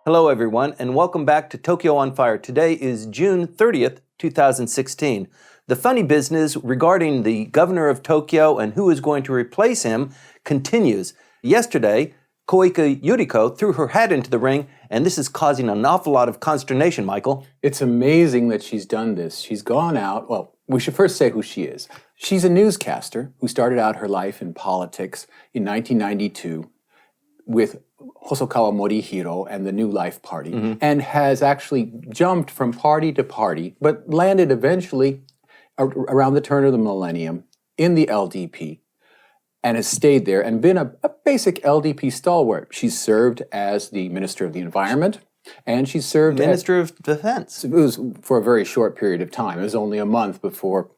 Hello, everyone, and welcome back to Tokyo on Fire. Today is June 30th, 2016. The funny business regarding the governor of Tokyo and who is going to replace him continues. Yesterday, Koike Yuriko threw her hat into the ring, and this is causing an awful lot of consternation, Michael. It's amazing that she's done this. She's gone out, well, we should first say who she is. She's a newscaster who started out her life in politics in 1992 with Hosokawa Morihiro and the New Life Party, and has actually jumped from party to party, but landed eventually around the turn of the millennium in the LDP, and has stayed there and been a basic LDP stalwart. She's served as the Minister of the Environment, and she's served Minister of Defense. It was for a very short period of time. It was only a month before.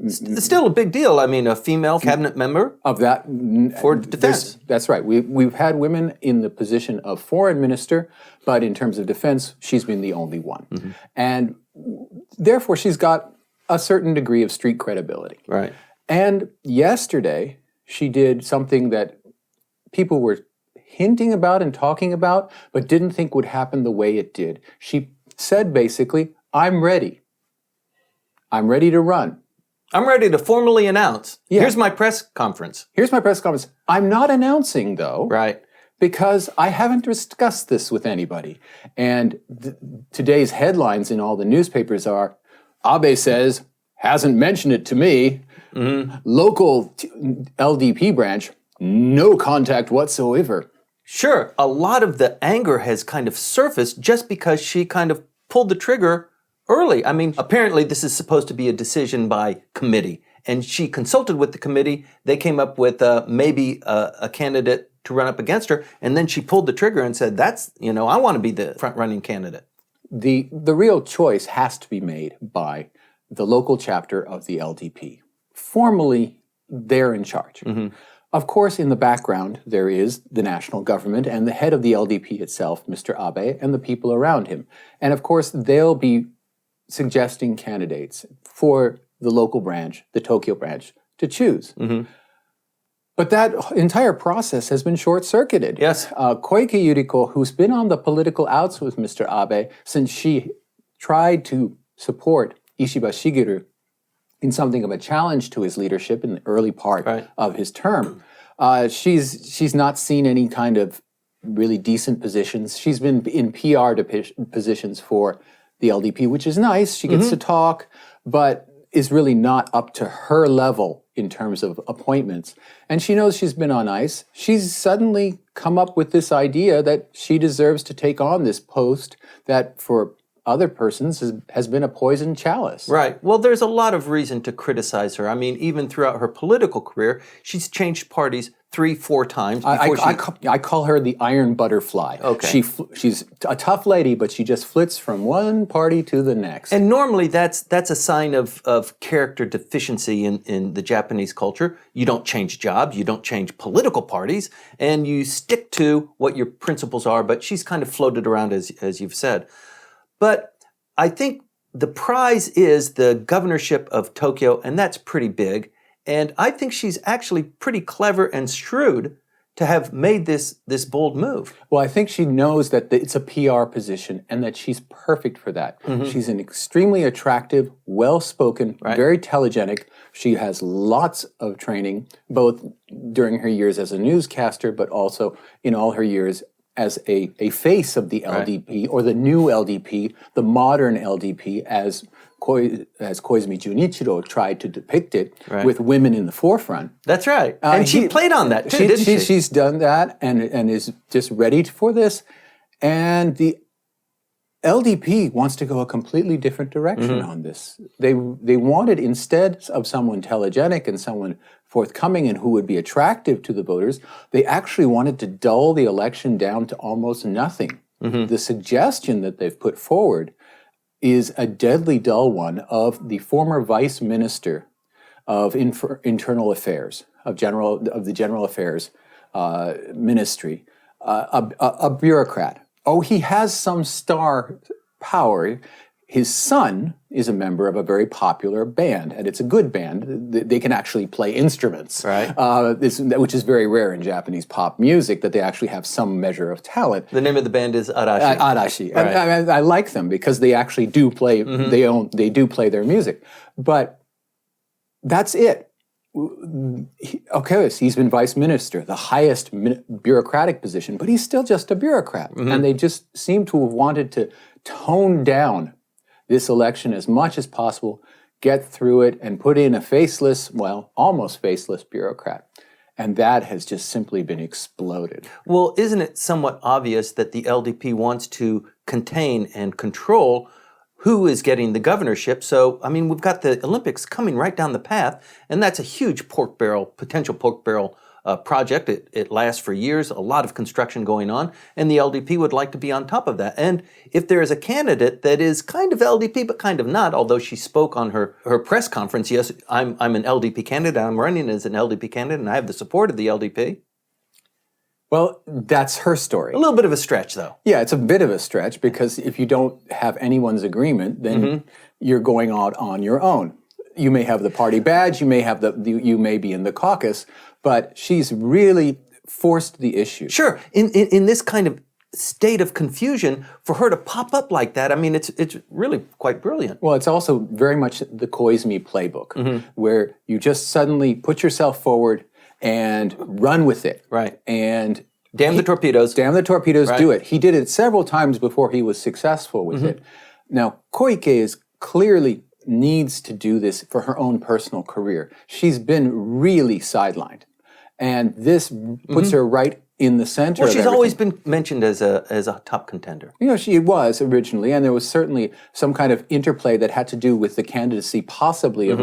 It's still a big deal. I mean, a female cabinet member of that for defense. That's right. We've had women in the position of foreign minister, but in terms of defense, she's been the only one. And therefore, she's got a certain degree of street credibility. Right. And yesterday, she did something that people were hinting about and talking about, but didn't think would happen the way it did. She said basically, I'm ready. I'm ready to run. I'm ready to formally announce. Yeah. Here's my press conference. Here's my press conference. I'm not announcing, though. Right. Because I haven't discussed this with anybody. And today's headlines in all the newspapers are, Abe says, hasn't mentioned it to me. Local LDP branch, no contact whatsoever. Sure, a lot of the anger has kind of surfaced just because she kind of pulled the trigger early. I mean, apparently this is supposed to be a decision by committee, and she consulted with the committee. They came up with maybe a candidate to run up against her, and then she pulled the trigger and said, I want to be the front-running candidate. The real choice has to be made by the local chapter of the LDP. Formally, they're in charge. Of course, in the background, there is the national government and the head of the LDP itself, Mr. Abe, and the people around him. And of course, they'll be suggesting candidates for the local branch, the Tokyo branch, to choose. But that entire process has been short-circuited. Yes. Koike Yuriko, who's been on the political outs with Mr. Abe since she tried to support Ishiba Shigeru in something of a challenge to his leadership in the early part of his term, she's not seen any kind of really decent positions. She's been in PR positions for the LDP, which is nice. She gets to talk, but is really not up to her level in terms of appointments. And she knows she's been on ice. She's suddenly come up with this idea that she deserves to take on this post that for other persons has been a poison chalice. Right. Well, there's a lot of reason to criticize her. I mean, even throughout her political career, she's changed parties 3-4 times. I call her the iron butterfly. Okay. She's a tough lady, but she just flits from one party to the next. And normally that's a sign of character deficiency in the Japanese culture. You don't change jobs, you don't change political parties, and you stick to what your principles are, but she's kind of floated around, as you've said. But I think the prize is the governorship of Tokyo, and that's pretty big. And I think she's actually pretty clever and shrewd to have made this bold move. Well, I think she knows that it's a PR position and that she's perfect for that. She's an extremely attractive, well-spoken, very telegenic. She has lots of training, both during her years as a newscaster, but also in all her years as a face of the LDP, or the new LDP, the modern LDP, as Koizumi Junichiro tried to depict it, with women in the forefront. That's right. And she played on that too, didn't she? She's done that and is just ready for this. And the LDP wants to go a completely different direction on this. They wanted, instead of someone telegenic and someone forthcoming and who would be attractive to the voters, they actually wanted to dull the election down to almost nothing. The suggestion that they've put forward is a deadly dull one of the former vice minister of internal affairs, of the general affairs ministry, a bureaucrat. Oh, he has some star power. his son is a member of a very popular band, and it's a good band. They can actually play instruments, Right. Which is very rare in Japanese pop music, that they actually have some measure of talent. The name of the band is Arashi. Arashi. Right. I like them because they actually do play. They do play their music, but that's it. Okay, so he's been vice minister, the highest bureaucratic position, but he's still just a bureaucrat. And they just seem to have wanted to tone down this election as much as possible, get through it, and put in a faceless, well, almost faceless bureaucrat. And that has just simply been exploded. Well, isn't it somewhat obvious that the LDP wants to contain and control who is getting the governorship? So, I mean, we've got the Olympics coming right down the path, and that's a huge potential pork barrel project. It lasts for years, a lot of construction going on, and the LDP would like to be on top of that. And if there is a candidate that is kind of LDP but kind of not, although she spoke on her press conference, yes, I'm an LDP candidate, I'm running as an LDP candidate, and I have the support of the LDP. Well, that's her story. A little bit of a stretch, though. Yeah, it's a bit of a stretch, because if you don't have anyone's agreement, then you're going out on your own. You may have the party badge, you may be in the caucus, but she's really forced the issue. Sure. In this kind of state of confusion, for her to pop up like that, I mean, it's really quite brilliant. Well, it's also very much the Koizumi playbook, where you just suddenly put yourself forward and run with it. Right. And Damn the torpedoes. Damn the torpedoes, Right. do it. He did it several times before he was successful with it. Now, Koike clearly needs to do this for her own personal career. She's been really sidelined. And this puts her right in the center Well, of she's everything. always been mentioned as a top contender. You know, she was originally, and there was certainly some kind of interplay that had to do with the candidacy possibly of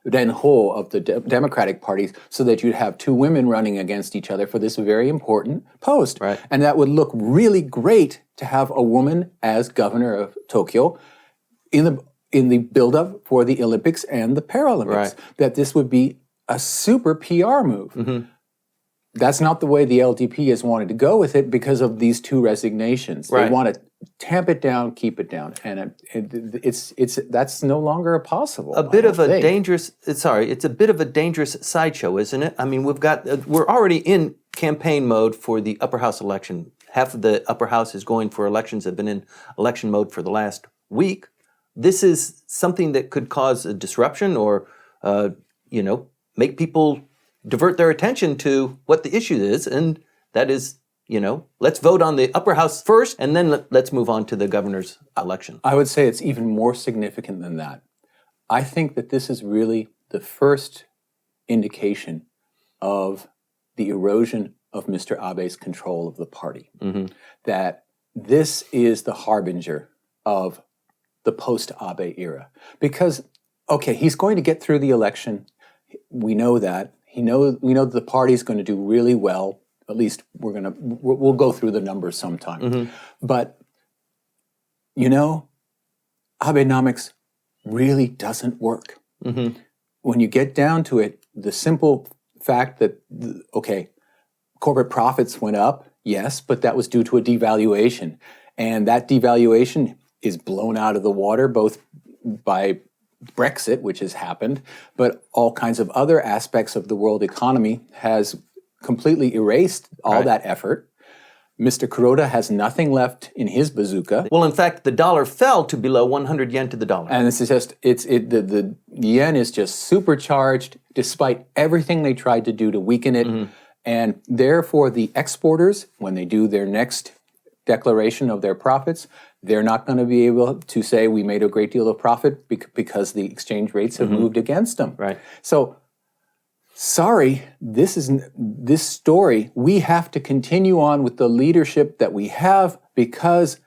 Renho of the Democratic Party, so that you'd have two women running against each other for this very important post. Right. And that would look really great to have a woman as governor of Tokyo in the build-up for the Olympics and the Paralympics. Right. That this would be a super PR move. That's not the way the LDP has wanted to go with it because of these two resignations. Right. They want to tamp it down, keep it down, and that's no longer possible. It's a bit of a dangerous sideshow, isn't it? I mean, we're already in campaign mode for the upper house election. Half of the upper house is going for elections, have been in election mode for the last week. This is something that could cause a disruption or, make people divert their attention to what the issue is, and that is, let's vote on the upper house first, and then let's move on to the governor's election. I would say it's even more significant than that. I think that this is really the first indication of the erosion of Mr. Abe's control of the party. That this is the harbinger of the post-Abe era. Because, okay, he's going to get through the election. We know that. We know that the party's going to do really well. At least we'll go through the numbers sometime. But, Abenomics really doesn't work. When you get down to it, the simple fact that, corporate profits went up, yes, but that was due to a devaluation. And that devaluation is blown out of the water, both by Brexit, which has happened, but all kinds of other aspects of the world economy has completely erased all that effort. Mr. Kuroda has nothing left in his bazooka. Well, in fact, the dollar fell to below 100 yen to the dollar. And this is just, the yen is just supercharged despite everything they tried to do to weaken it. And therefore, the exporters, when they do their next declaration of their profits, they're not going to be able to say we made a great deal of profit because the exchange rates have moved against them. Right. So, sorry, this story, we have to continue on with the leadership that we have because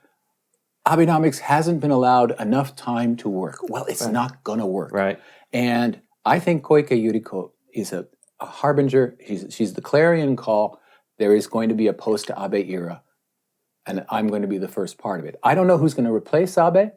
Abenomics hasn't been allowed enough time to work. Well, it's not going to work. Right. And I think Koike Yuriko is a harbinger. She's the clarion call. There is going to be a post-Abe era. And I'm going to be the first part of it. I don't know who's going to replace Abe,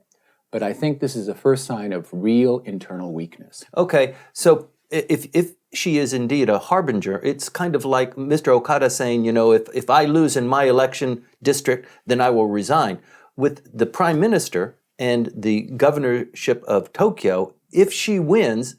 but I think this is the first sign of real internal weakness. Okay, so if she is indeed a harbinger, it's kind of like Mr. Okada saying, if I lose in my election district, then I will resign. With the prime minister, and the governorship of Tokyo, if she wins,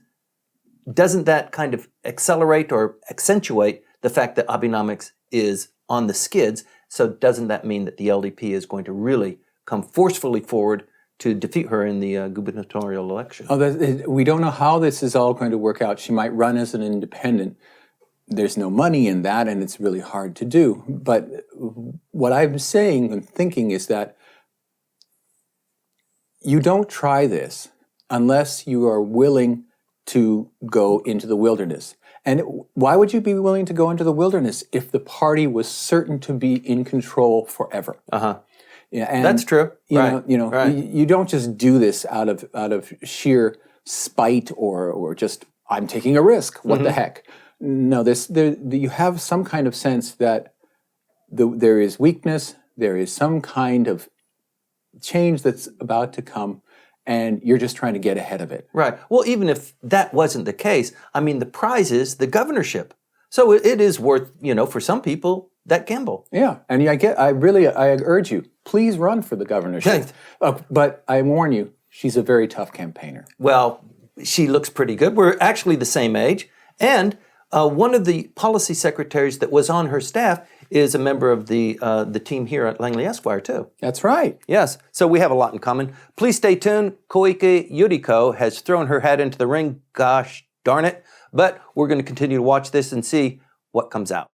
doesn't that kind of accelerate or accentuate the fact that Abenomics is on the skids? So doesn't that mean that the LDP is going to really come forcefully forward to defeat her in the gubernatorial election? We don't know how this is all going to work out. She might run as an independent. There's no money in that, and it's really hard to do. But what I'm saying and thinking is that you don't try this unless you are willing to go into the wilderness. And why would you be willing to go into the wilderness if the party was certain to be in control forever? Yeah, and that's true. You don't just do this out of sheer spite or just I'm taking a risk. What the heck? No, you have some kind of sense that there is weakness. There is some kind of change that's about to come, and you're just trying to get ahead of it. Right. Well, even if that wasn't the case, I mean, the prize is the governorship. So it is worth, for some people, that gamble. Yeah, and I urge you, please run for the governorship. But I warn you, she's a very tough campaigner. Well, she looks pretty good. We're actually the same age, and one of the policy secretaries that was on her staff is a member of the team here at Langley Esquire, too. That's right. Yes, so we have a lot in common. Please stay tuned. Koike Yuriko has thrown her hat into the ring. Gosh darn it. But we're going to continue to watch this and see what comes out.